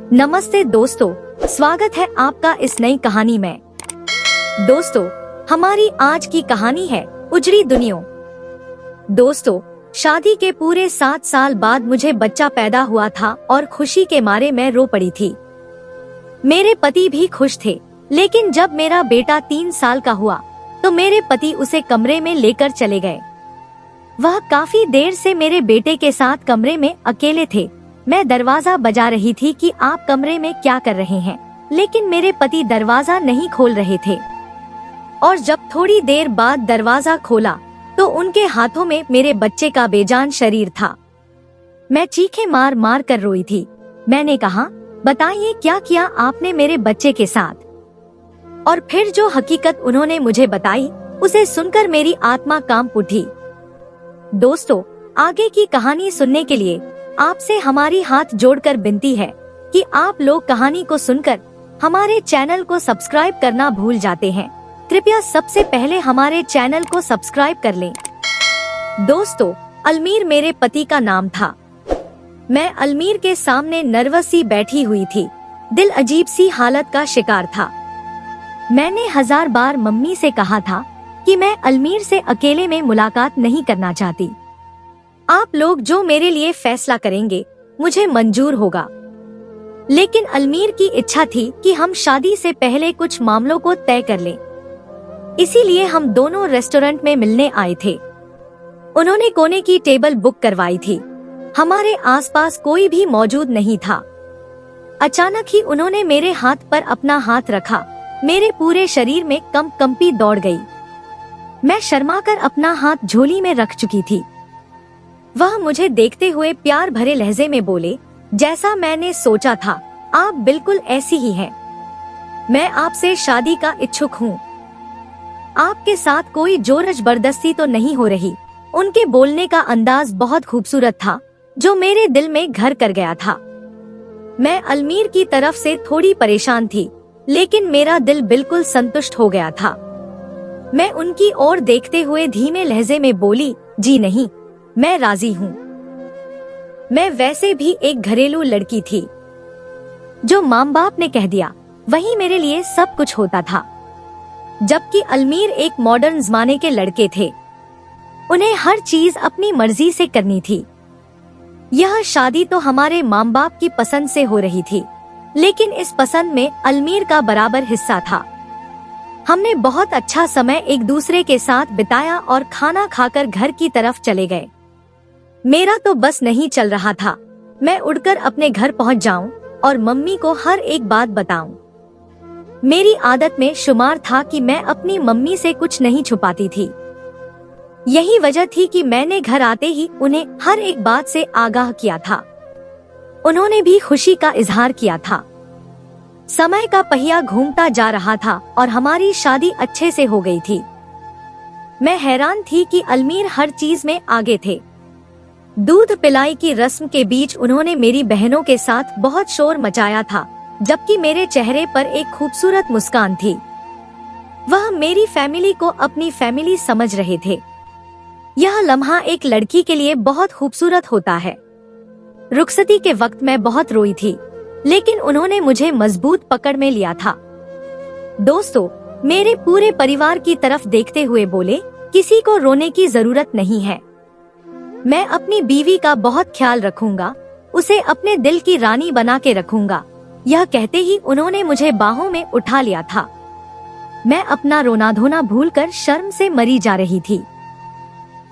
नमस्ते दोस्तों, स्वागत है आपका इस नई कहानी में। दोस्तों, हमारी आज की कहानी है उजड़ी दुनिया। दोस्तों, शादी के पूरे 7 साल बाद मुझे बच्चा पैदा हुआ था और खुशी के मारे मैं रो पड़ी थी। मेरे पति भी खुश थे, लेकिन जब मेरा बेटा 3 साल का हुआ तो मेरे पति उसे कमरे में लेकर चले गए। वह काफी देर से मेरे बेटे के साथ कमरे में अकेले थे। मैं दरवाजा बजा रही थी कि आप कमरे में क्या कर रहे हैं, लेकिन मेरे पति दरवाजा नहीं खोल रहे थे। और जब थोड़ी देर बाद दरवाजा खोला तो उनके हाथों में मेरे बच्चे का बेजान शरीर था। मैं चीखें मार मार कर रोई थी। मैंने कहा, बताइए क्या किया आपने मेरे बच्चे के साथ? और फिर जो हकीकत उन्होंने मुझे बताई उसे सुनकर मेरी आत्मा कांप उठी। दोस्तों, आगे की कहानी सुनने के लिए आपसे हमारी हाथ जोड़कर विनती है कि आप लोग कहानी को सुनकर हमारे चैनल को सब्सक्राइब करना भूल जाते हैं। कृपया सबसे पहले हमारे चैनल को सब्सक्राइब कर लें। दोस्तों, अलमीर मेरे पति का नाम था। मैं अलमीर के सामने नर्वस सी बैठी हुई थी। दिल अजीब सी हालत का शिकार था। मैंने 1000 बार मम्मी से कहा था कि मैं अलमीर से अकेले में मुलाकात नहीं करना चाहती। आप लोग जो मेरे लिए फैसला करेंगे मुझे मंजूर होगा। लेकिन अलमीर की इच्छा थी कि हम शादी से पहले कुछ मामलों को तय कर लें। इसीलिए हम दोनों रेस्टोरेंट में मिलने आए थे। उन्होंने कोने की टेबल बुक करवाई थी। हमारे आसपास कोई भी मौजूद नहीं था। अचानक ही उन्होंने मेरे हाथ पर अपना हाथ रखा। मेरे पूरे शरीर में कंपी दौड़ गई। मैं शर्माकर अपना हाथ झोली में रख चुकी थी। वह मुझे देखते हुए प्यार भरे लहजे में बोले, जैसा मैंने सोचा था, आप बिल्कुल ऐसी ही हैं। मैं आपसे शादी का इच्छुक हूँ। आपके साथ कोई जोर जबरदस्ती तो नहीं हो रही। उनके बोलने का अंदाज बहुत खूबसूरत था, जो मेरे दिल में घर कर गया था। मैं अलमीर की तरफ से थोड़ी परेशान थी, लेकिन मेरा दिल बिल्कुल संतुष्ट हो गया था। मैं उनकी ओर देखते हुए धीमे लहजे में बोली, जी नहीं, मैं राजी हूँ। मैं वैसे भी एक घरेलू लड़की थी। जो माँ बाप ने कह दिया वही मेरे लिए सब कुछ होता था। जबकि अलमीर एक मॉडर्न जमाने के लड़के थे। उन्हें हर चीज अपनी मर्जी से करनी थी। यह शादी तो हमारे माँ बाप की पसंद से हो रही थी, लेकिन इस पसंद में अलमीर का बराबर हिस्सा था। हमने बहुत अच्छा समय एक दूसरे के साथ बिताया और खाना खाकर घर की तरफ चले गए। मेरा तो बस नहीं चल रहा था। मैं उड़कर अपने घर पहुंच जाऊं और मम्मी को हर एक बात बताऊं। मेरी आदत में शुमार था कि मैं अपनी मम्मी से कुछ नहीं छुपाती थी। यही वजह थी कि मैंने घर आते ही उन्हें हर एक बात से आगाह किया था। उन्होंने भी खुशी का इजहार किया था। समय का पहिया घूमता जा रहा था और हमारी शादी अच्छे से हो गई थी। मैं हैरान थी कि अलमीर हर चीज में आगे थे। दूध पिलाई की रस्म के बीच उन्होंने मेरी बहनों के साथ बहुत शोर मचाया था, जबकि मेरे चेहरे पर एक खूबसूरत मुस्कान थी। वह मेरी फैमिली को अपनी फैमिली समझ रहे थे। यह लम्हा एक लड़की के लिए बहुत खूबसूरत होता है। रुखसती के वक्त मैं बहुत रोई थी, लेकिन उन्होंने मुझे मजबूत पकड़ में लिया था। दोस्तों, मेरे पूरे परिवार की तरफ देखते हुए बोले, किसी को रोने की जरूरत नहीं है। मैं अपनी बीवी का बहुत ख्याल रखूंगा, उसे अपने दिल की रानी बना के रखूंगा। यह कहते ही उन्होंने मुझे बाहों में उठा लिया था। मैं अपना रोना धोना भूलकर शर्म से मरी जा रही थी।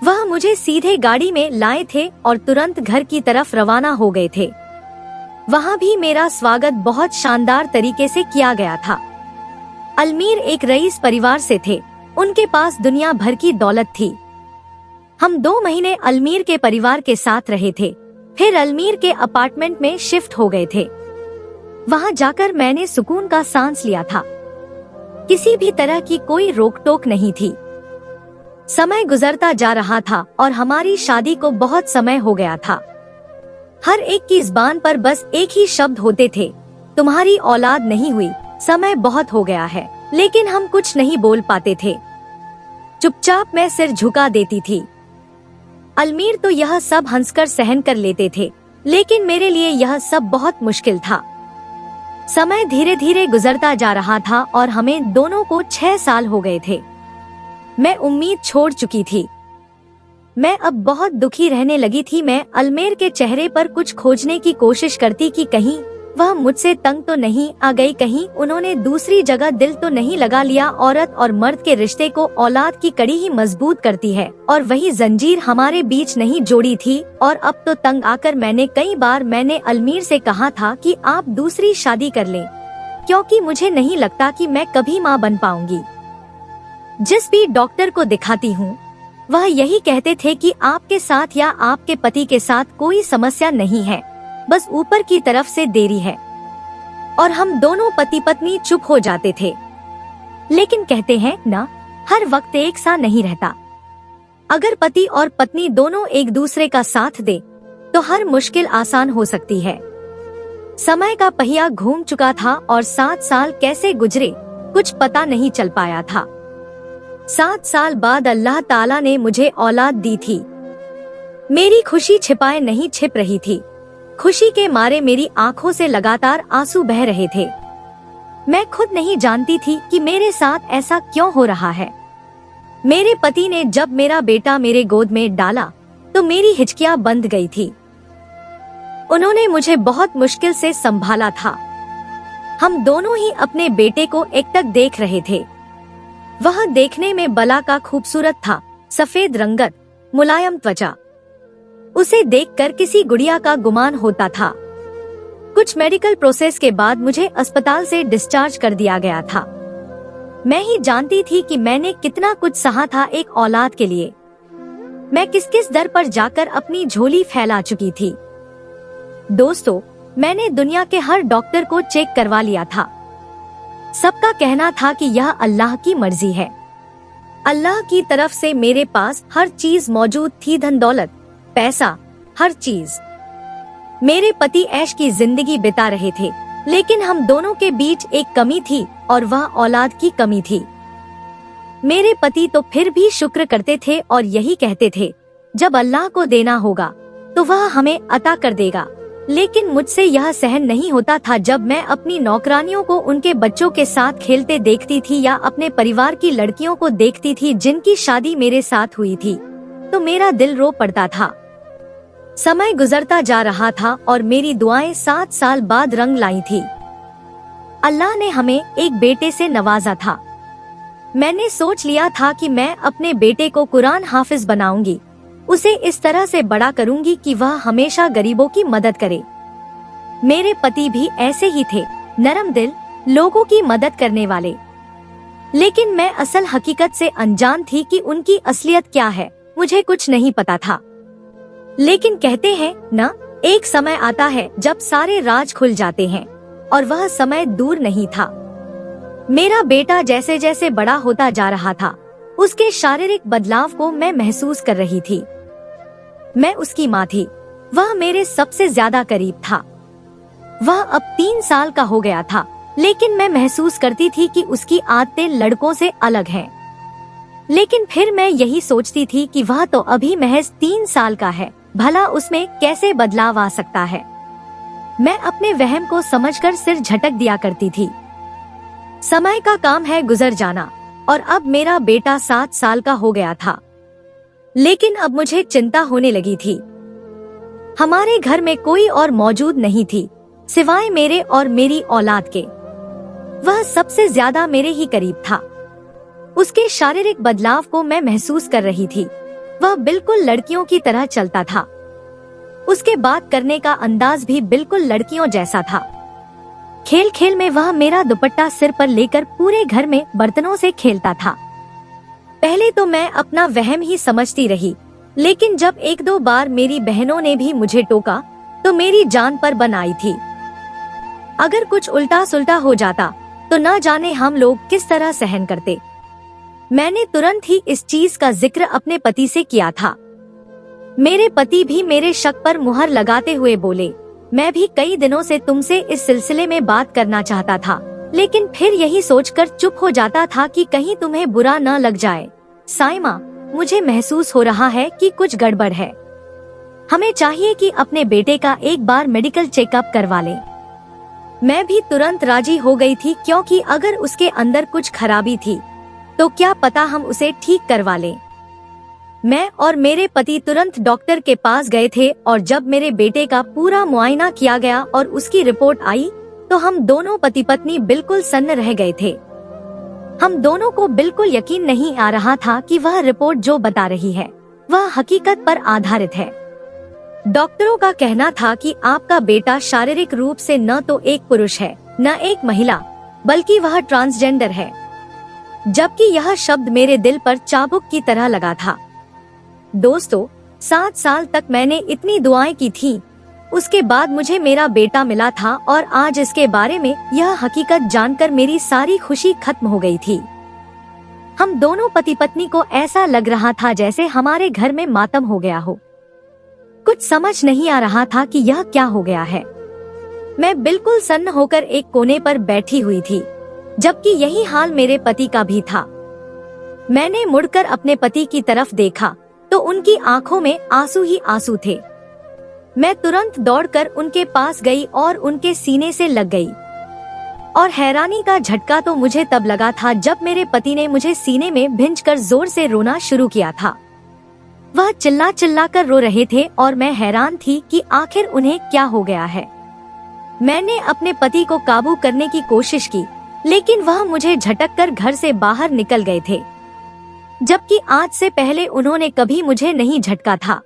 वह मुझे सीधे गाड़ी में लाए थे और तुरंत घर की तरफ रवाना हो गए थे। वहाँ भी मेरा स्वागत बहुत शानदार तरीके से किया गया था। अलमीर एक रईस परिवार से थे। उनके पास दुनिया भर की दौलत थी। हम 2 महीने अलमीर के परिवार के साथ रहे थे, फिर अलमीर के अपार्टमेंट में शिफ्ट हो गए थे। वहाँ जाकर मैंने सुकून का सांस लिया था। किसी भी तरह की कोई रोक टोक नहीं थी। समय गुजरता जा रहा था और हमारी शादी को बहुत समय हो गया था। हर एक की जुबान पर बस एक ही शब्द होते थे, तुम्हारी औलाद नहीं हुई, समय बहुत हो गया है। लेकिन हम कुछ नहीं बोल पाते थे। चुपचाप मैं सिर झुका देती थी। अलमीर तो यह सब हंसकर सहन कर लेते थे, लेकिन मेरे लिए यह सब बहुत मुश्किल था। समय धीरे धीरे गुजरता जा रहा था और हमें दोनों को 6 साल हो गए थे। मैं उम्मीद छोड़ चुकी थी। मैं अब बहुत दुखी रहने लगी थी। मैं अलमेर के चेहरे पर कुछ खोजने की कोशिश करती कि कहीं वह मुझसे तंग तो नहीं आ गई, कहीं उन्होंने दूसरी जगह दिल तो नहीं लगा लिया। औरत और मर्द के रिश्ते को औलाद की कड़ी ही मजबूत करती है और वही जंजीर हमारे बीच नहीं जोड़ी थी। और अब तो तंग आकर कई बार मैंने अलमीर से कहा था कि आप दूसरी शादी कर लें, क्योंकि मुझे नहीं लगता कि मैं कभी माँ बन पाऊंगी। जिस भी डॉक्टर को दिखाती हूँ वह यही कहते थे कि आपके साथ या आपके पति के साथ कोई समस्या नहीं है, बस ऊपर की तरफ से देरी है। और हम दोनों पति पत्नी चुप हो जाते थे। लेकिन कहते हैं ना, हर वक्त एक सा नहीं रहता। अगर पति और पत्नी दोनों एक दूसरे का साथ दे तो हर मुश्किल आसान हो सकती है। समय का पहिया घूम चुका था और 7 साल कैसे गुजरे कुछ पता नहीं चल पाया था। 7 साल बाद अल्लाह ताला ने मुझे औलाद दी थी। मेरी खुशी छिपाए नहीं छिप रही थी। खुशी के मारे मेरी आंखों से लगातार आंसू बह रहे थे। मैं खुद नहीं जानती थी कि मेरे साथ ऐसा क्यों हो रहा है। मेरे पति ने जब मेरा बेटा मेरे गोद में डाला तो मेरी हिचकियां बंद गई थी। उन्होंने मुझे बहुत मुश्किल से संभाला था। हम दोनों ही अपने बेटे को एकटक देख रहे थे। वह देखने में बला का खूबसूरत था, सफेद रंगत, मुलायम त्वचा। उसे देखकर किसी गुड़िया का गुमान होता था। कुछ मेडिकल प्रोसेस के बाद मुझे अस्पताल से डिस्चार्ज कर दिया गया था। मैं ही जानती थी कि मैंने कितना कुछ सहा था एक औलाद के लिए। मैं किस किस दर पर जाकर अपनी झोली फैला चुकी थी। दोस्तों, मैंने दुनिया के हर डॉक्टर को चेक करवा लिया था। सबका कहना था कि यह अल्लाह की मर्जी है। अल्लाह की तरफ से मेरे पास हर चीज मौजूद थी, धन दौलत, पैसा, हर चीज। मेरे ऐश ऐश की जिंदगी बिता रहे थे, लेकिन हम दोनों के बीच एक कमी थी और वह औलाद की कमी थी। मेरे पति तो फिर भी शुक्र करते थे और यही कहते थे, जब अल्लाह को देना होगा तो वह हमें अता कर देगा। लेकिन मुझसे यह सहन नहीं होता था जब मैं अपनी नौकरानियों को उनके बच्चों के साथ खेलते देखती थी या अपने परिवार की लड़कियों को देखती थी जिनकी शादी मेरे साथ हुई थी, तो मेरा दिल रो पड़ता था। समय गुजरता जा रहा था और मेरी दुआएं 7 साल बाद रंग लाई थी। अल्लाह ने हमें एक बेटे से नवाजा था। मैंने सोच लिया था कि मैं अपने बेटे को कुरान हाफिज बनाऊंगी, उसे इस तरह से बड़ा करूंगी कि वह हमेशा गरीबों की मदद करे। मेरे पति भी ऐसे ही थे, नरम दिल, लोगों की मदद करने वाले। लेकिन मैं असल हकीकत से अनजान थी कि उनकी असलियत क्या है, मुझे कुछ नहीं पता था। लेकिन कहते हैं ना, एक समय आता है जब सारे राज खुल जाते हैं, और वह समय दूर नहीं था। मेरा बेटा जैसे जैसे बड़ा होता जा रहा था, उसके शारीरिक बदलाव को मैं महसूस कर रही थी। मैं उसकी माँ थी, वह मेरे सबसे ज्यादा करीब था। वह अब 3 साल का हो गया था, लेकिन मैं महसूस करती थी कि उसकी आदतें लड़कों से अलग हैं। लेकिन फिर मैं यही सोचती थी कि वह तो अभी महज 3 साल का है, भला उसमें कैसे बदलाव आ सकता है। मैं अपने वहम को समझकर सिर झटक दिया करती थी। समय का काम है गुजर जाना, और अब मेरा बेटा 7 साल का हो गया था। लेकिन अब मुझे चिंता होने लगी थी। हमारे घर में कोई और मौजूद नहीं थी सिवाय मेरे और मेरी औलाद के। वह सबसे ज्यादा मेरे ही करीब था। उसके शारीरिक बदलाव को मैं महसूस कर रही थी। वह बिल्कुल लड़कियों की तरह चलता था। उसके बात करने का अंदाज भी बिल्कुल लड़कियों जैसा था। खेल खेल में वह मेरा दुपट्टा सिर पर लेकर पूरे घर में बर्तनों से खेलता था। पहले तो मैं अपना वहम ही समझती रही, लेकिन जब 1-2 बार मेरी बहनों ने भी मुझे टोका तो मेरी जान पर बन आई थी। अगर कुछ उल्टा सुल्टा हो जाता तो न जाने हम लोग किस तरह सहन करते। मैंने तुरंत ही इस चीज का जिक्र अपने पति से किया था। मेरे पति भी मेरे शक पर मुहर लगाते हुए बोले, मैं भी कई दिनों से तुमसे इस सिलसिले में बात करना चाहता था, लेकिन फिर यही सोचकर चुप हो जाता था कि कहीं तुम्हें बुरा न लग जाए। साइमा, मुझे महसूस हो रहा है कि कुछ गड़बड़ है। हमें चाहिए कि अपने बेटे का एक बार मेडिकल चेकअप करवा लें। मैं भी तुरंत राजी हो गई थी, क्योंकि अगर उसके अंदर कुछ खराबी थी तो क्या पता हम उसे ठीक करवा लें। मैं और मेरे पति तुरंत डॉक्टर के पास गए थे और जब मेरे बेटे का पूरा मुआयना किया गया और उसकी रिपोर्ट आई तो हम दोनों पति पत्नी बिल्कुल सन्न रह गए थे। हम दोनों को बिल्कुल यकीन नहीं आ रहा था कि वह रिपोर्ट जो बता रही है वह हकीकत पर आधारित है। डॉक्टरों का कहना था कि आपका बेटा शारीरिक रूप से न तो एक पुरुष है न एक महिला, बल्कि वह ट्रांसजेंडर है। जबकि यह शब्द मेरे दिल पर चाबुक की तरह लगा था। दोस्तों, 7 साल तक मैंने इतनी दुआएं की थी, उसके बाद मुझे मेरा बेटा मिला था और आज इसके बारे में यह हकीकत जानकर मेरी सारी खुशी खत्म हो गई थी। हम दोनों पति पत्नी को ऐसा लग रहा था जैसे हमारे घर में मातम हो गया हो। कुछ समझ नहीं आ रहा था कि यह क्या हो गया है। मैं बिल्कुल सन्न होकर एक कोने पर बैठी हुई थी, जबकि यही हाल मेरे पति का भी था। मैंने मुड़कर अपने पति की तरफ देखा तो उनकी आंखों में आंसू ही आंसू थे। मैं तुरंत दौड़कर उनके पास गई और उनके सीने से लग गई। और हैरानी का झटका तो मुझे तब लगा था जब मेरे पति ने मुझे सीने में भिंचकर जोर से रोना शुरू किया था। वह चिल्ला चिल्ला कर रो रहे थे और मैं हैरान थी कि आखिर उन्हें क्या हो गया है। मैंने अपने पति को काबू करने की कोशिश की, लेकिन वह मुझे झटककर घर से बाहर निकल गए थे, जबकि आज से पहले उन्होंने कभी मुझे नहीं झटका था।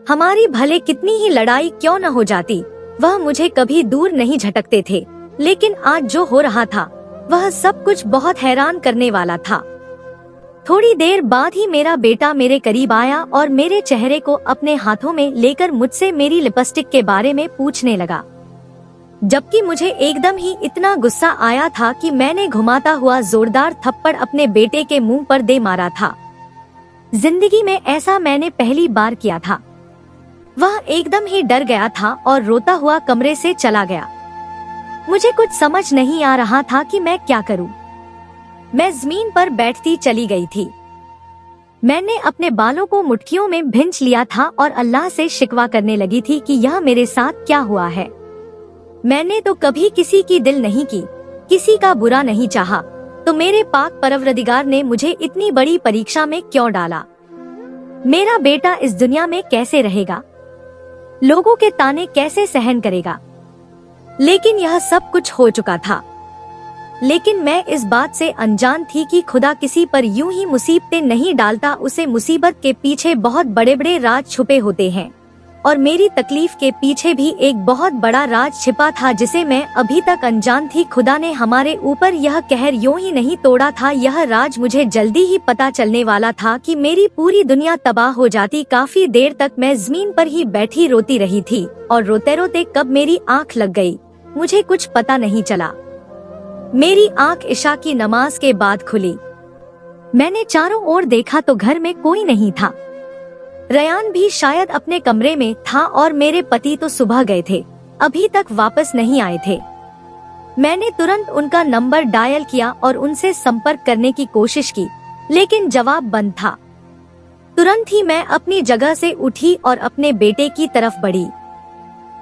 हमारी भले कितनी ही लड़ाई क्यों न हो जाती, वह मुझे कभी दूर नहीं झटकते थे, लेकिन आज जो हो रहा था वह सब कुछ बहुत हैरान करने वाला था। थोड़ी देर बाद ही मेरा बेटा मेरे करीब आया और मेरे चेहरे को अपने हाथों में लेकर मुझसे मेरी लिपस्टिक के बारे में पूछने लगा, जबकि मुझे एकदम ही इतना गुस्सा आया था कि मैंने घुमाता हुआ जोरदार थप्पड़ अपने बेटे के मुंह पर दे मारा था। जिंदगी में ऐसा मैंने पहली बार किया था। वह एकदम ही डर गया था और रोता हुआ कमरे से चला गया। मुझे कुछ समझ नहीं आ रहा था कि मैं क्या करूं। मैं जमीन पर बैठती चली गई थी। मैंने अपने बालों को मुट्ठियों में भींच लिया था और अल्लाह से शिकवा करने लगी थी कि यह मेरे साथ क्या हुआ है। मैंने तो कभी किसी की दिल नहीं की, किसी का बुरा नहीं चाहा, तो मेरे पाक परवरदिगार ने मुझे इतनी बड़ी परीक्षा में क्यों डाला। मेरा बेटा इस दुनिया में कैसे रहेगा, लोगों के ताने कैसे सहन करेगा। लेकिन यह सब कुछ हो चुका था। लेकिन मैं इस बात से अनजान थी कि खुदा किसी पर यूं ही मुसीबतें नहीं डालता, उसे मुसीबत के पीछे बहुत बड़े बड़े राज छुपे होते हैं। और मेरी तकलीफ के पीछे भी एक बहुत बड़ा राज छिपा था जिसे मैं अभी तक अनजान थी। खुदा ने हमारे ऊपर यह कहर यूं ही नहीं तोड़ा था। यह राज मुझे जल्दी ही पता चलने वाला था कि मेरी पूरी दुनिया तबाह हो जाती। काफी देर तक मैं जमीन पर ही बैठी रोती रही थी और रोते रोते कब मेरी आंख लग गई मुझे कुछ पता नहीं चला। मेरी आंख इशा की नमाज के बाद खुली। मैंने चारों ओर देखा तो घर में कोई नहीं था। रयान भी शायद अपने कमरे में था और मेरे पति तो सुबह गए थे, अभी तक वापस नहीं आए थे। मैंने तुरंत उनका नंबर डायल किया और उनसे संपर्क करने की कोशिश की, लेकिन जवाब बंद था। तुरंत ही मैं अपनी जगह से उठी और अपने बेटे की तरफ बढ़ी।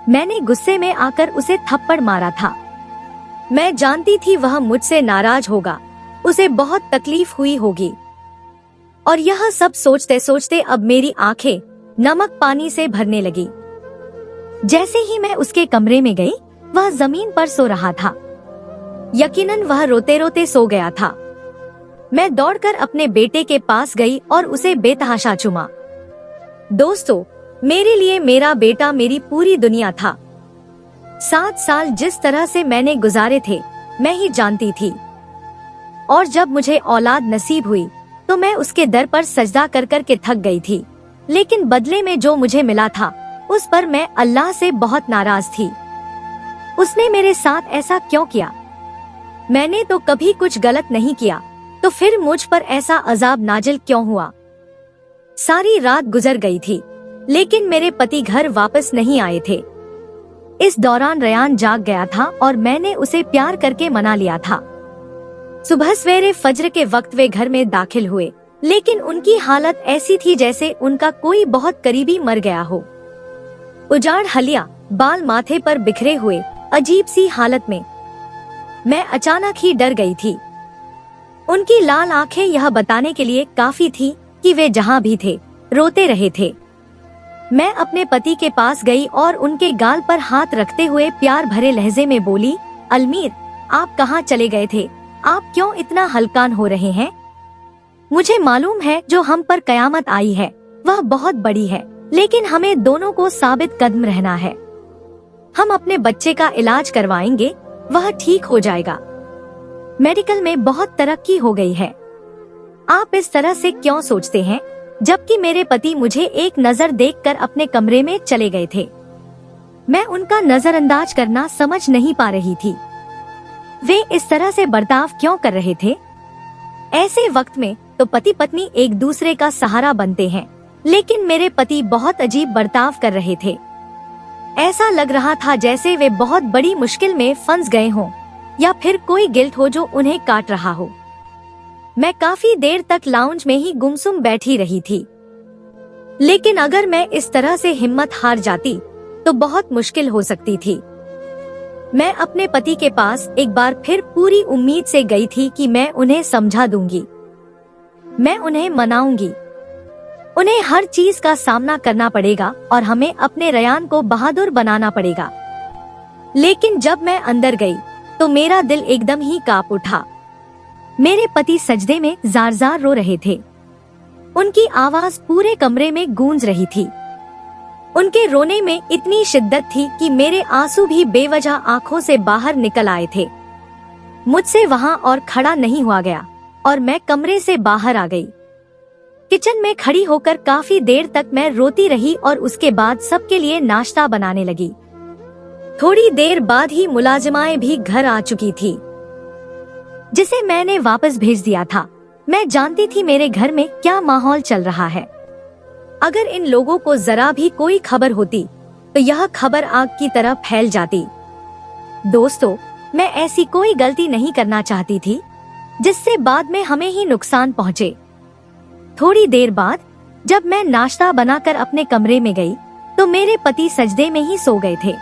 मैंने गुस्से में आकर उसे थप्पड़ मारा था। मैं जानती थी वह मुझसे नाराज होगा, उसे बहुत तकलीफ हुई होगी। और यह सब सोचते सोचते अब मेरी आंखें नमक पानी से भरने लगी। जैसे ही मैं उसके कमरे में गई, वह जमीन पर सो रहा था। यकीनन वह रोते रोते सो गया था। मैं दौड़कर अपने बेटे के पास गई और उसे बेतहाशा चूमा। दोस्तों, मेरे लिए मेरा बेटा मेरी पूरी दुनिया था। 7 साल जिस तरह से मैंने गुजारे थे मैं ही जानती थी। और जब मुझे औलाद नसीब हुई तो मैं उसके दर पर सजदा कर कर के थक गई थी। लेकिन बदले में जो मुझे मिला था उस पर मैं अल्लाह से बहुत नाराज थी। उसने मेरे साथ ऐसा क्यों किया? मैंने तो कभी कुछ गलत नहीं किया, तो फिर मुझ पर ऐसा अजाब नाजिल क्यों हुआ? सारी रात गुजर गई थी, लेकिन मेरे पति घर वापस नहीं आए थे। इस दौरान रयान जाग गया था और मैंने उसे प्यार करके मना लिया था। सुबह सवेरे फज्र के वक्त वे घर में दाखिल हुए, लेकिन उनकी हालत ऐसी थी जैसे उनका कोई बहुत करीबी मर गया हो। उजाड़ हलिया, बाल माथे पर बिखरे हुए अजीब सी हालत में। मैं अचानक ही डर गई थी। उनकी लाल आंखें यह बताने के लिए काफी थी कि वे जहां भी थे रोते रहे थे। मैं अपने पति के पास गई और उनके गाल पर हाथ रखते हुए प्यार भरे लहजे में बोली, अलमीर, आप कहाँ चले गए थे? आप क्यों इतना हलकान हो रहे हैं? मुझे मालूम है जो हम पर कयामत आई है वह बहुत बड़ी है, लेकिन हमें दोनों को साबित कदम रहना है। हम अपने बच्चे का इलाज करवाएंगे, वह ठीक हो जाएगा। मेडिकल में बहुत तरक्की हो गई है। आप इस तरह से क्यों सोचते हैं? जबकि मेरे पति मुझे एक नजर देखकर अपने कमरे में चले गए थे। मैं उनका नजरअंदाज करना समझ नहीं पा रही थी। वे इस तरह से बर्ताव क्यों कर रहे थे? ऐसे वक्त में तो पति पत्नी एक दूसरे का सहारा बनते हैं, लेकिन मेरे पति बहुत अजीब बर्ताव कर रहे थे। ऐसा लग रहा था जैसे वे बहुत बड़ी मुश्किल में फंस गए हों या फिर कोई गिल्ट हो जो उन्हें काट रहा हो। मैं काफी देर तक लाउंज में ही गुमसुम बैठी रही थी, लेकिन अगर मैं इस तरह से हिम्मत हार जाती तो बहुत मुश्किल हो सकती थी। मैं अपने पति के पास एक बार फिर पूरी उम्मीद से गई थी कि मैं उन्हें समझा दूंगी, मैं उन्हें मनाऊंगी। उन्हें हर चीज का सामना करना पड़ेगा और हमें अपने रयान को बहादुर बनाना पड़ेगा। लेकिन जब मैं अंदर गई तो मेरा दिल एकदम ही कांप उठा। मेरे पति सजदे में जार-जार रो रहे थे। उनकी आवाज पूरे कमरे में गूंज रही थी। उनके रोने में इतनी शिद्दत थी कि मेरे आंसू भी बेवजह आंखों से बाहर निकल आए थे। मुझसे वहां और खड़ा नहीं हुआ गया और मैं कमरे से बाहर आ गई। किचन में खड़ी होकर काफी देर तक मैं रोती रही और उसके बाद सबके लिए नाश्ता बनाने लगी। थोड़ी देर बाद ही मुलाजिमाएं भी घर आ चुकी थी, जिसे मैंने वापस भेज दिया था। मैं जानती थी मेरे घर में क्या माहौल चल रहा है। अगर इन लोगों को जरा भी कोई खबर होती तो यह खबर आग की तरह फैल जाती। दोस्तों, मैं ऐसी कोई गलती नहीं करना चाहती थी जिससे बाद में हमें ही नुकसान पहुंचे। थोड़ी देर बाद जब मैं नाश्ता बनाकर अपने कमरे में गई तो मेरे पति सजदे में ही सो गए थे।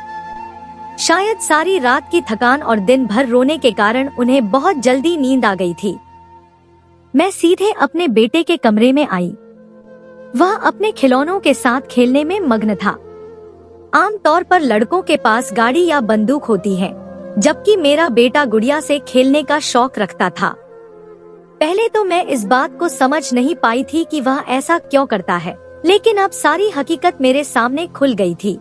शायद सारी रात की थकान और दिन भर रोने के कारण उन्हें बहुत जल्दी नींद आ गई थी। मैं सीधे अपने बेटे के कमरे में आई। वह अपने खिलौनों के साथ खेलने में मग्न था। आमतौर पर लड़कों के पास गाड़ी या बंदूक होती है, जबकि मेरा बेटा गुड़िया से खेलने का शौक रखता था। पहले तो मैं इस बात को समझ नहीं पाई थी कि वह ऐसा क्यों करता है, लेकिन अब सारी हकीकत मेरे सामने खुल गई थी।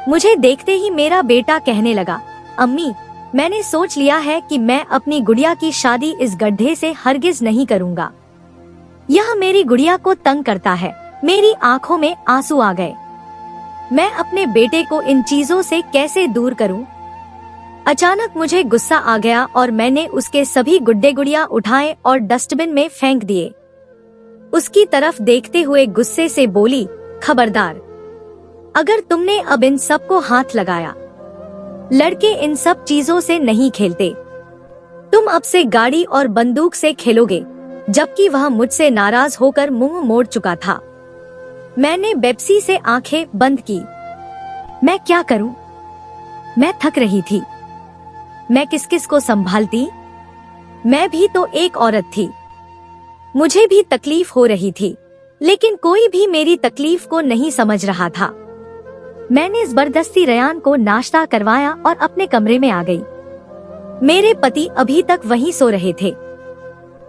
मुझे देखते ही मेरा बेटा कहने लगा, अम्मी, मैंने सोच लिया है कि मैं अपनी गुड़िया की शादी इस गड्ढे से हरगिज नहीं करूँगा। यह मेरी गुड़िया को तंग करता है। मेरी आंखों में आंसू आ गए। मैं अपने बेटे को इन चीजों से कैसे दूर करूं? अचानक मुझे गुस्सा आ गया और मैंने उसके सभी गुड्डे गुड़िया उठाए और डस्टबिन में फेंक दिए। उसकी तरफ देखते हुए गुस्से से बोली, खबरदार, अगर तुमने अब इन सब को हाथ लगाया, लड़के इन सब चीजों से नहीं खेलते। तुम अब से गाड़ी और बंदूक से खेलोगे। जबकि वह मुझसे नाराज होकर मुंह मोड़ चुका था। मैंने बेप्सी से आंखें बंद की। मैं क्या करूं? मैं थक रही थी। मैं किस किस को संभालती? मैं भी तो एक औरत थी। मुझे भी तकलीफ हो रही थी, लेकिन कोई भी मेरी तकलीफ को नहीं समझ रहा था। मैंने जबरदस्ती रयान को नाश्ता करवाया और अपने कमरे में आ गई। मेरे पति अभी तक वहीं सो रहे थे।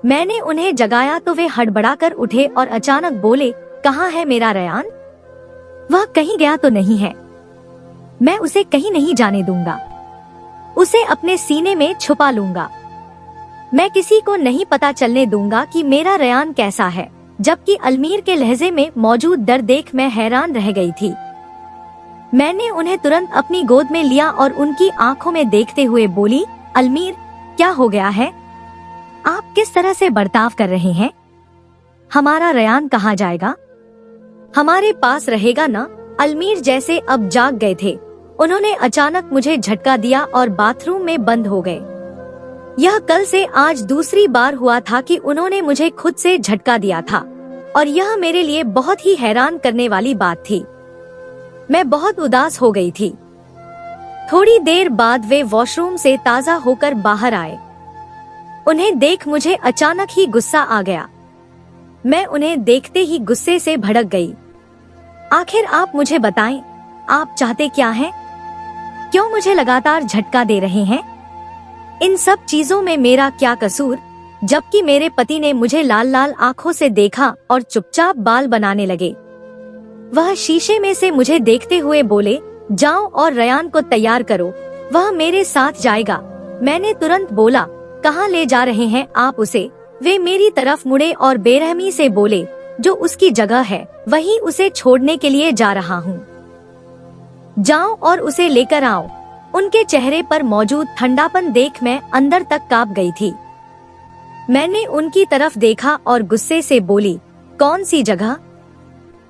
मैंने उन्हें जगाया तो वे हड़बड़ाकर उठे और अचानक बोले, कहाँ है मेरा रयान? वह कहीं गया तो नहीं है। मैं उसे कहीं नहीं जाने दूंगा। उसे अपने सीने में छुपा लूंगा। मैं किसी को नहीं पता चलने दूंगा कि मेरा रयान कैसा है। जबकि अलमीर के लहजे में मौजूद डर देख मैं हैरान रह गई थी। मैंने उन्हें तुरंत अपनी गोद में लिया और उनकी आंखों में देखते हुए बोली, अलमीर, क्या हो गया है? आप किस तरह से बर्ताव कर रहे हैं? हमारा रयान कहाँ जाएगा? हमारे पास रहेगा ना? अलमीर जैसे अब जाग गए थे। उन्होंने अचानक मुझे झटका दिया और बाथरूम में बंद हो गए। यह कल से आज दूसरी बार हुआ था कि उन्होंने मुझे खुद से झटका दिया था और यह मेरे लिए बहुत ही हैरान करने वाली बात थी। मैं बहुत उदास हो गई थी। थोड़ी देर बाद वे वॉशरूम से ताजा होकर बाहर आए। उन्हें देख मुझे अचानक ही गुस्सा आ गया। मैं उन्हें देखते ही गुस्से से भड़क गई। आखिर आप मुझे बताएं, आप चाहते क्या हैं? क्यों मुझे लगातार झटका दे रहे हैं? इन सब चीजों में मेरा क्या कसूर? जबकि मेरे पति ने मुझे लाल लाल आंखों से देखा और चुपचाप बाल बनाने लगे। वह शीशे में से मुझे देखते हुए बोले, जाओ और रयान को तैयार करो, वह मेरे साथ जाएगा। मैंने तुरंत बोला, कहाँ ले जा रहे हैं आप उसे? वे मेरी तरफ मुड़े और बेरहमी से बोले, जो उसकी जगह है वहीं उसे छोड़ने के लिए जा रहा हूँ। जाओ और उसे लेकर आओ। उनके चेहरे पर मौजूद ठंडापन देख मैं अंदर तक कांप गई थी। मैंने उनकी तरफ देखा और गुस्से से बोली, कौन सी जगह?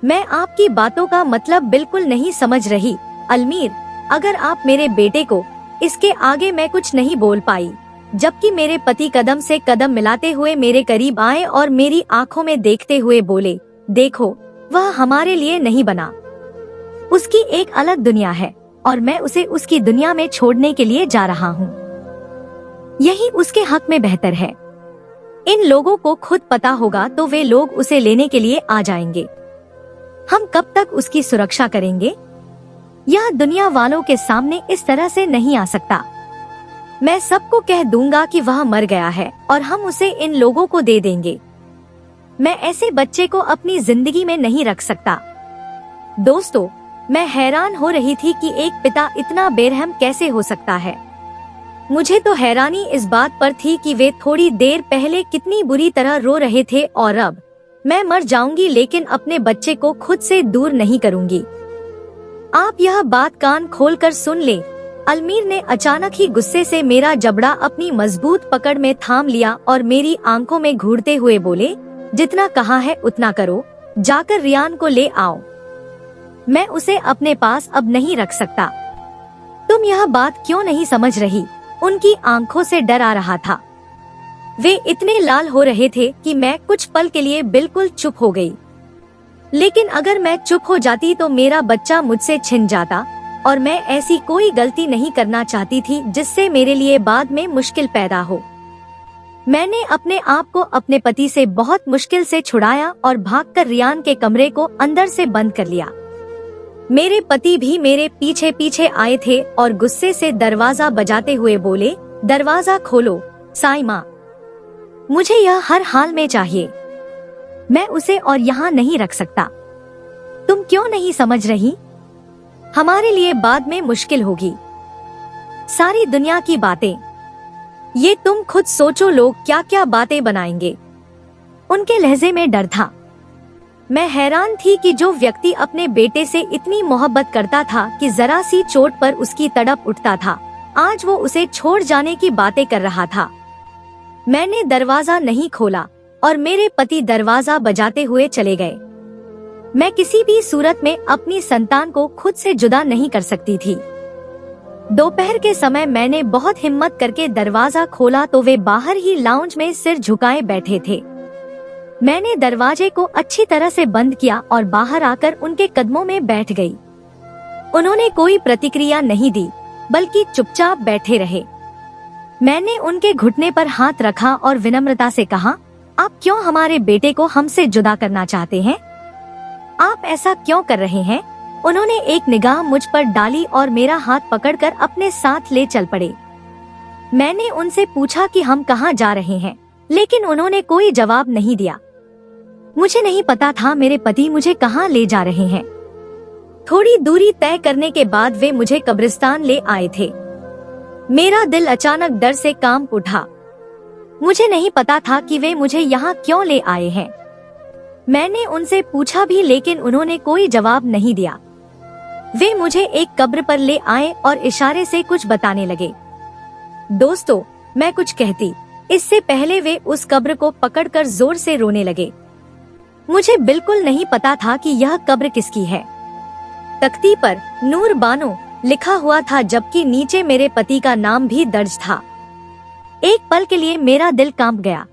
मैं आपकी बातों का मतलब बिल्कुल नहीं समझ रही। अलमीर, अगर आप मेरे बेटे को, इसके आगे मैं कुछ नहीं बोल पाई, जबकि मेरे पति कदम से कदम मिलाते हुए मेरे करीब आए और मेरी आंखों में देखते हुए बोले, देखो, वह हमारे लिए नहीं बना। उसकी एक अलग दुनिया है और मैं उसे उसकी दुनिया में छोड़ने के लिए जा रहा हूँ। यही उसके हक में बेहतर है। इन लोगों को खुद पता होगा तो वे लोग उसे लेने के लिए आ जाएंगे। हम कब तक उसकी सुरक्षा करेंगे? यह दुनिया वालों के सामने इस तरह से नहीं आ सकता। मैं सबको कह दूंगा कि वह मर गया है और हम उसे इन लोगों को दे देंगे। मैं ऐसे बच्चे को अपनी जिंदगी में नहीं रख सकता। दोस्तों, मैं हैरान हो रही थी कि एक पिता इतना बेरहम कैसे हो सकता है। मुझे तो हैरानी इस बात पर थी कि वे थोड़ी देर पहले कितनी बुरी तरह रो रहे थे और अब मैं मर जाऊंगी लेकिन अपने बच्चे को खुद से दूर नहीं करूंगी। आप यह बात कान खोलकर सुन ले। अलमीर ने अचानक ही गुस्से से मेरा जबड़ा अपनी मजबूत पकड़ में थाम लिया और मेरी आंखों में घूरते हुए बोले, जितना कहा है उतना करो, जाकर रियान को ले आओ। मैं उसे अपने पास अब नहीं रख सकता। तुम यह बात क्यों नहीं समझ रही? उनकी आंखों से डर आ रहा था। वे इतने लाल हो रहे थे कि मैं कुछ पल के लिए बिल्कुल चुप हो गई। लेकिन अगर मैं चुप हो जाती तो मेरा बच्चा मुझसे छिन जाता और मैं ऐसी कोई गलती नहीं करना चाहती थी जिससे मेरे लिए बाद में मुश्किल पैदा हो। मैंने अपने आप को अपने पति से बहुत मुश्किल से छुड़ाया और भागकर रियान के कमरे को अंदर से बंद कर लिया। मेरे पति भी मेरे पीछे पीछे आए थे और गुस्से से दरवाजा बजाते हुए बोले, दरवाजा खोलो साइमा, मुझे यह हर हाल में चाहिए। मैं उसे और यहाँ नहीं रख सकता। तुम क्यों नहीं समझ रही? हमारे लिए बाद में मुश्किल होगी। सारी दुनिया की बातें, ये तुम खुद सोचो, लोग क्या क्या बातें बनाएंगे। उनके लहजे में डर था। मैं हैरान थी कि जो व्यक्ति अपने बेटे से इतनी मोहब्बत करता था कि जरा सी चोट पर उसकी तड़प उठता था, आज वो उसे छोड़ जाने की बातें कर रहा था। मैंने दरवाजा नहीं खोला और मेरे पति दरवाजा बजाते हुए चले गए। मैं किसी भी सूरत में अपनी संतान को खुद से जुदा नहीं कर सकती थी। दोपहर के समय मैंने बहुत हिम्मत करके दरवाजा खोला तो वे बाहर ही लाउंज में सिर झुकाए बैठे थे। मैंने दरवाजे को अच्छी तरह से बंद किया और बाहर आकर उनके कदमों में बैठ गई। उन्होंने कोई प्रतिक्रिया नहीं दी, बल्कि चुपचाप बैठे रहे। मैंने उनके घुटने पर हाथ रखा और विनम्रता से कहा, आप क्यों हमारे बेटे को हमसे जुदा करना चाहते हैं? आप ऐसा क्यों कर रहे हैं? उन्होंने एक निगाह मुझ पर डाली और मेरा हाथ पकड़कर अपने साथ ले चल पड़े। मैंने उनसे पूछा कि हम कहाँ जा रहे हैं, लेकिन उन्होंने कोई जवाब नहीं दिया। मुझे नहीं पता था मेरे पति मुझे कहाँ ले जा रहे हैं। थोड़ी दूरी तय करने के बाद वे मुझे कब्रिस्तान ले आए थे। मेरा दिल अचानक डर से कांप उठा। मुझे नहीं पता था कि वे मुझे यहाँ क्यों ले आए हैं। मैंने उनसे पूछा भी लेकिन उन्होंने कोई जवाब नहीं दिया। वे मुझे एक कब्र पर ले आए और इशारे से कुछ बताने लगे। दोस्तों, मैं कुछ कहती इससे पहले वे उस कब्र को पकड़कर जोर से रोने लगे। मुझे बिल्कुल नहीं पता था कि यह कब्र किसकी है। तख्ती पर नूर बानो लिखा हुआ था, जबकि नीचे मेरे पति का नाम भी दर्ज था। एक पल के लिए मेरा दिल कांप गया।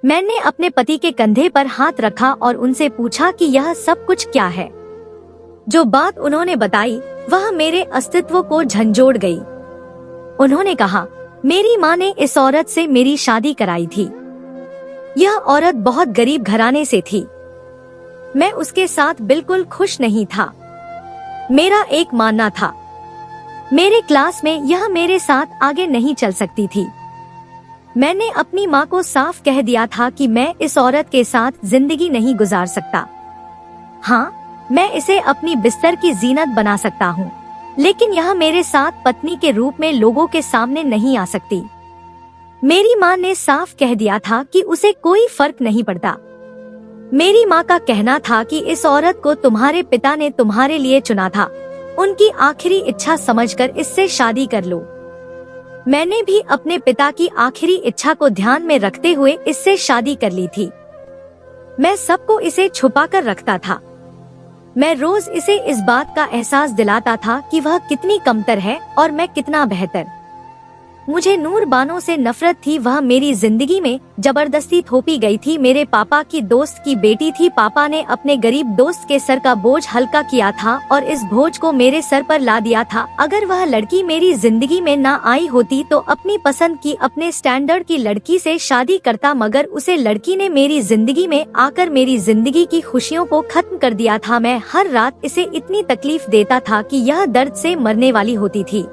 मैंने अपने पति के कंधे पर हाथ रखा और उनसे पूछा कि यह सब कुछ क्या है। जो बात उन्होंने बताई वह मेरे अस्तित्व को झंझोड़ गई। उन्होंने कहा, मेरी माँ ने इस औरत से मेरी शादी कराई थी। यह औरत बहुत गरीब घराने से थी। मैं उसके साथ बिल्कुल खुश नहीं था। मेरा एक मानना था, मेरे क्लास में यह मेरे साथ आगे नहीं चल सकती थी। मैंने अपनी माँ को साफ कह दिया था कि मैं इस औरत के साथ जिंदगी नहीं गुजार सकता। हाँ, मैं इसे अपनी बिस्तर की जीनत बना सकता हूँ, लेकिन यह मेरे साथ पत्नी के रूप में लोगों के सामने नहीं आ सकती। मेरी माँ ने साफ कह दिया था कि उसे कोई फर्क नहीं पड़ता। मेरी माँ का कहना था कि इस औरत को तुम्हारे पिता ने तुम्हारे लिए चुना था, उनकी आखिरी इच्छा समझकर इससे शादी कर लो। मैंने भी अपने पिता की आखिरी इच्छा को ध्यान में रखते हुए इससे शादी कर ली थी। मैं सबको इसे छुपा कर रखता था। मैं रोज इसे इस बात का एहसास दिलाता था कि वह कितनी कमतर है और मैं कितना बेहतर। मुझे नूर बानो से नफरत थी। वह मेरी जिंदगी में जबरदस्ती थोपी गई थी। मेरे पापा की दोस्त की बेटी थी। पापा ने अपने गरीब दोस्त के सर का बोझ हल्का किया था और इस बोझ को मेरे सर पर ला दिया था। अगर वह लड़की मेरी जिंदगी में ना आई होती तो अपनी पसंद की अपने स्टैंडर्ड की लड़की से शादी करता, मगर उसे लड़की ने मेरी जिंदगी में आकर मेरी जिंदगी की खुशियों को खत्म कर दिया था। मैं हर रात इसे इतनी तकलीफ देता था कि यह दर्द से मरने वाली होती थी।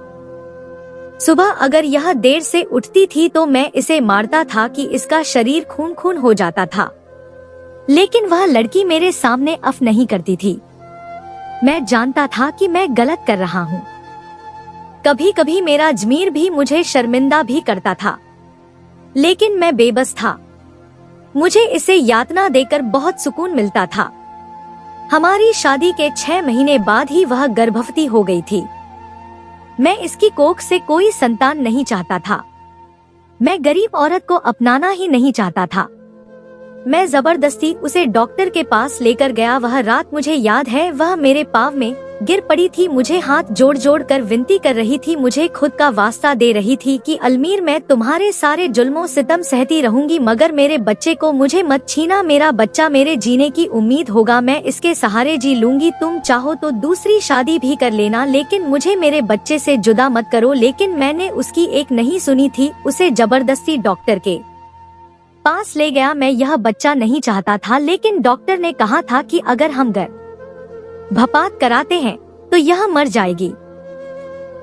सुबह अगर यह देर से उठती थी तो मैं इसे मारता था कि इसका शरीर खून खून हो जाता था, लेकिन वह लड़की मेरे सामने अफ नहीं करती थी। मैं जानता था कि मैं गलत कर रहा हूँ। कभी कभी मेरा जमीर भी मुझे शर्मिंदा भी करता था, लेकिन मैं बेबस था। मुझे इसे यातना देकर बहुत सुकून मिलता था। हमारी शादी के 6 महीने बाद ही वह गर्भवती हो गई थी। मैं इसकी कोख से कोई संतान नहीं चाहता था। मैं गरीब औरत को अपनाना ही नहीं चाहता था। मैं जबरदस्ती उसे डॉक्टर के पास लेकर गया। वह रात मुझे याद है, वह मेरे पाँव में गिर पड़ी थी, मुझे हाथ जोड़ जोड़ कर विनती कर रही थी, मुझे खुद का वास्ता दे रही थी कि अलमीर, मैं तुम्हारे सारे जुल्मों सितम सहती रहूंगी, मगर मेरे बच्चे को मुझे मत छीना। मेरा बच्चा मेरे जीने की उम्मीद होगा, मैं इसके सहारे जी लूंगी। तुम चाहो तो दूसरी शादी भी कर लेना, लेकिन मुझे मेरे बच्चे से जुदा मत करो। लेकिन मैंने उसकी एक नहीं सुनी थी। उसे जबरदस्ती डॉक्टर के पास ले गया। मैं यह बच्चा नहीं चाहता था, लेकिन डॉक्टर ने कहा था कि अगर हम गर्भपात कराते हैं तो यह मर जाएगी।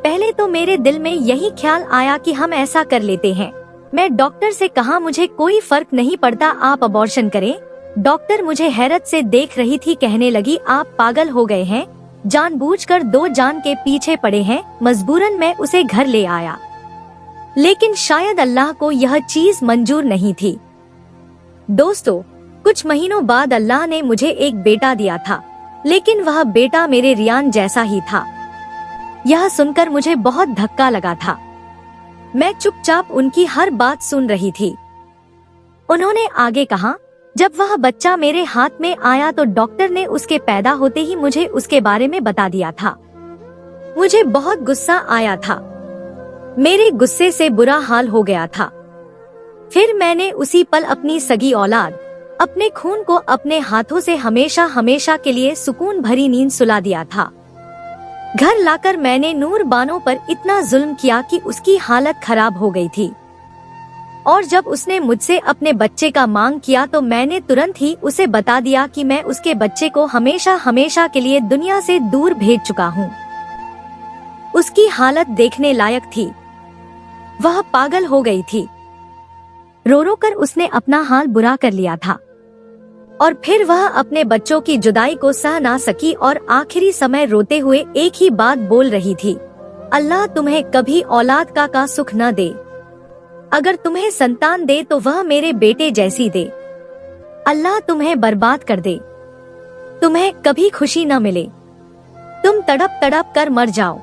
पहले तो मेरे दिल में यही ख्याल आया कि हम ऐसा कर लेते हैं। मैं डॉक्टर से कहा, मुझे कोई फर्क नहीं पड़ता, आप अबॉर्शन करें। डॉक्टर मुझे हैरत से देख रही थी। कहने लगी, आप पागल हो गए हैं, जानबूझकर 2 जान के पीछे पड़े हैं। मजबूरन मैं उसे घर ले आया, लेकिन शायद अल्लाह को यह चीज मंजूर नहीं थी। दोस्तों, कुछ महीनों बाद अल्लाह ने मुझे एक बेटा दिया था, लेकिन वह बेटा मेरे रियान जैसा ही था। यह सुनकर मुझे बहुत धक्का लगा था। मैं चुपचाप उनकी हर बात सुन रही थी। उन्होंने आगे कहा, जब वह बच्चा मेरे हाथ में आया तो डॉक्टर ने उसके पैदा होते ही मुझे उसके बारे में बता दिया था। मुझे बहुत गुस्सा आया था। मेरे गुस्से से बुरा हाल हो गया था। फिर मैंने उसी पल अपनी सगी औलाद, अपने खून को अपने हाथों से हमेशा हमेशा के लिए सुकून भरी नींद सुला दिया था। घर लाकर मैंने नूर बानो पर इतना जुल्म किया कि उसकी हालत खराब हो गई थी, और जब उसने मुझसे अपने बच्चे का मांग किया तो मैंने तुरंत ही उसे बता दिया कि मैं उसके बच्चे को हमेशा हमेशा के लिए दुनिया से दूर भेज चुका हूँ। उसकी हालत देखने लायक थी। वह पागल हो गई थी। रो रो कर उसने अपना हाल बुरा कर लिया था, और फिर वह अपने बच्चों की जुदाई को सह ना सकी और आखिरी समय रोते हुए एक ही बात बोल रही थी, अल्लाह तुम्हें कभी औलाद का सुख न दे। अगर तुम्हें संतान दे तो वह मेरे बेटे जैसी दे। अल्लाह तुम्हें बर्बाद कर दे, तुम्हें कभी खुशी न मिले, तुम तड़प तड़प कर मर जाओ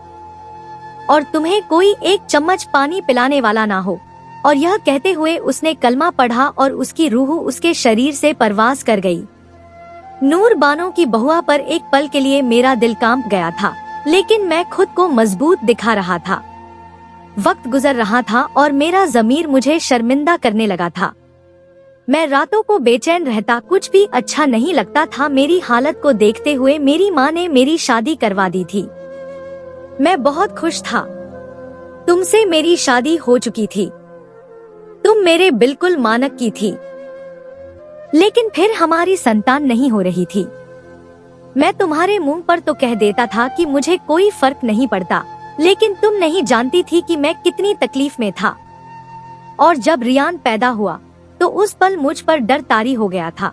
और तुम्हें कोई एक चम्मच पानी पिलाने वाला ना हो। और यह कहते हुए उसने कलमा पढ़ा और उसकी रूह उसके शरीर से परवास कर गई। नूर बानो की बहुआ पर एक पल के लिए मेरा दिल कांप गया था, लेकिन मैं खुद को मजबूत दिखा रहा था। वक्त गुजर रहा था और मेरा ज़मीर मुझे शर्मिंदा करने लगा था। मैं रातों को बेचैन रहता, कुछ भी अच्छा नहीं लगता था। मेरी हालत को देखते हुए मेरी माँ ने मेरी शादी करवा दी थी। मैं बहुत खुश था। तुमसे मेरी शादी हो चुकी थी। तुम मेरे बिल्कुल मानक की थी। लेकिन फिर हमारी संतान नहीं हो रही थी। मैं तुम्हारे मुंह पर तो कह देता था कि मुझे कोई फर्क नहीं पड़ता, लेकिन तुम नहीं जानती थी कि मैं कितनी तकलीफ में था। और जब रियान पैदा हुआ तो उस पल मुझ पर डर तारी हो गया था।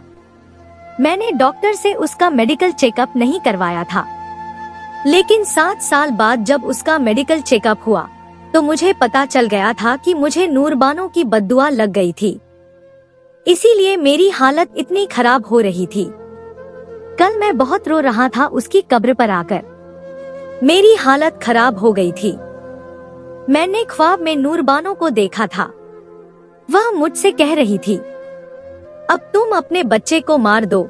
मैंने डॉक्टर से उसका मेडिकल चेकअप नहीं करवाया था, लेकिन 7 साल बाद जब उसका मेडिकल चेकअप हुआ तो मुझे पता चल गया था कि मुझे नूरबानो की बद्दुआ लग गई थी। इसीलिए मेरी हालत इतनी खराब हो रही थी। कल मैं बहुत रो रहा था उसकी कब्र पर आकर। मेरी हालत खराब हो गई थी। मैंने ख्वाब में नूरबानो को देखा था। वह मुझसे कह रही थी, अब तुम अपने बच्चे को मार दो।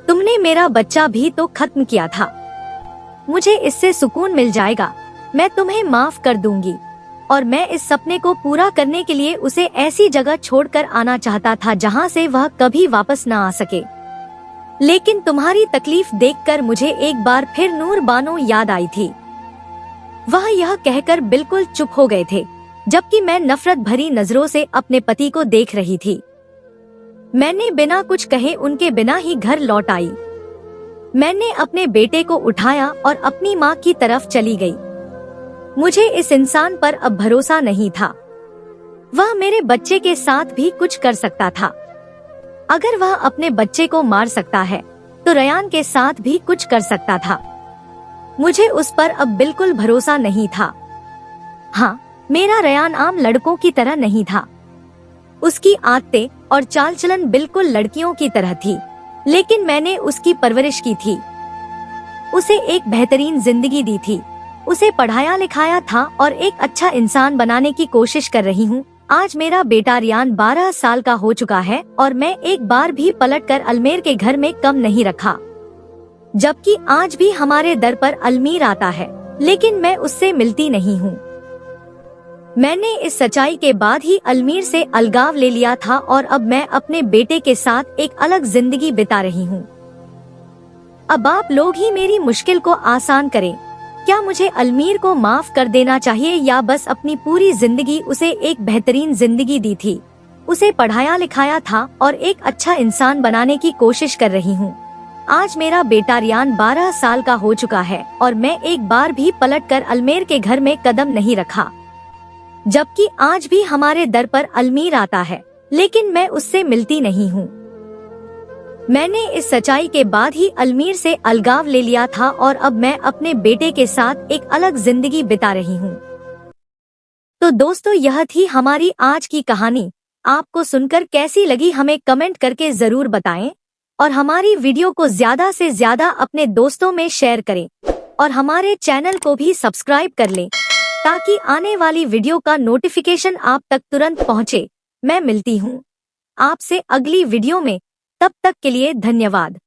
तुमने मेरा बच्चा भी तो खत्म किया था। मुझे इससे सुकून मिल जाएगा। मैं तुम्हें माफ कर दूंगी। और मैं इस सपने को पूरा करने के लिए उसे ऐसी जगह छोड़कर आना चाहता था जहां से वह कभी वापस न आ सके। लेकिन तुम्हारी तकलीफ देखकर मुझे एक बार फिर नूरबानो याद आई थी। वह यह कहकर बिल्कुल चुप हो गए थे, जबकि मैं नफरत भरी नजरों से अपने पति को देख रही थी। मैंने बिना कुछ कहे उनके बिना ही घर लौट आई। मैंने अपने बेटे को उठाया और अपनी माँ की तरफ चली गई। मुझे इस इंसान पर अब भरोसा नहीं था। वह मेरे बच्चे के साथ भी कुछ कर सकता था। अगर वह अपने बच्चे को मार सकता है तो रयान के साथ भी कुछ कर सकता था। मुझे उस पर अब बिल्कुल भरोसा नहीं था। हाँ, मेरा रयान आम लड़कों की तरह नहीं था। उसकी आदतें और चाल चलन बिल्कुल लड़कियों की तरह थी, लेकिन मैंने उसकी परवरिश की थी। उसे एक बेहतरीन जिंदगी दी थी। उसे पढ़ाया लिखाया था और एक अच्छा इंसान बनाने की कोशिश कर रही हूँ। आज मेरा बेटा रियान 12 साल का हो चुका है और मैं एक बार भी पलटकर अलमेर के घर में कम नहीं रखा। जबकि आज भी हमारे दर पर अलमीर आता है, लेकिन मैं उससे मिलती नहीं हूँ। मैंने इस सच्चाई के बाद ही अलमीर से अलगाव ले लिया था और अब मैं अपने बेटे के साथ एक अलग जिंदगी बिता रही हूँ। अब आप लोग ही मेरी मुश्किल को आसान करें। क्या मुझे अलमीर को माफ कर देना चाहिए या बस अपनी पूरी जिंदगी उसे एक बेहतरीन जिंदगी दी थी, उसे पढ़ाया लिखाया था और एक अच्छा इंसान बनाने की कोशिश कर रही हूँ। आज मेरा बेटा रियान 12 साल का हो चुका है और मैं एक बार भी पलटकर अलमेर के घर में कदम नहीं रखा। जबकि आज भी हमारे दर पर अलमीर आता है, लेकिन मैं उससे मिलती नहीं हूँ। मैंने इस सच्चाई के बाद ही अलमीर से अलगाव ले लिया था और अब मैं अपने बेटे के साथ एक अलग जिंदगी बिता रही हूँ। तो दोस्तों, यह थी हमारी आज की कहानी। आपको सुनकर कैसी लगी हमें कमेंट करके जरूर बताएं और हमारी वीडियो को ज्यादा से ज्यादा अपने दोस्तों में शेयर करें और हमारे चैनल को भी सब्सक्राइब कर लें ताकि आने वाली वीडियो का नोटिफिकेशन आप तक तुरंत पहुंचे। मैं मिलती हूं आपसे अगली वीडियो में। तब तक के लिए धन्यवाद।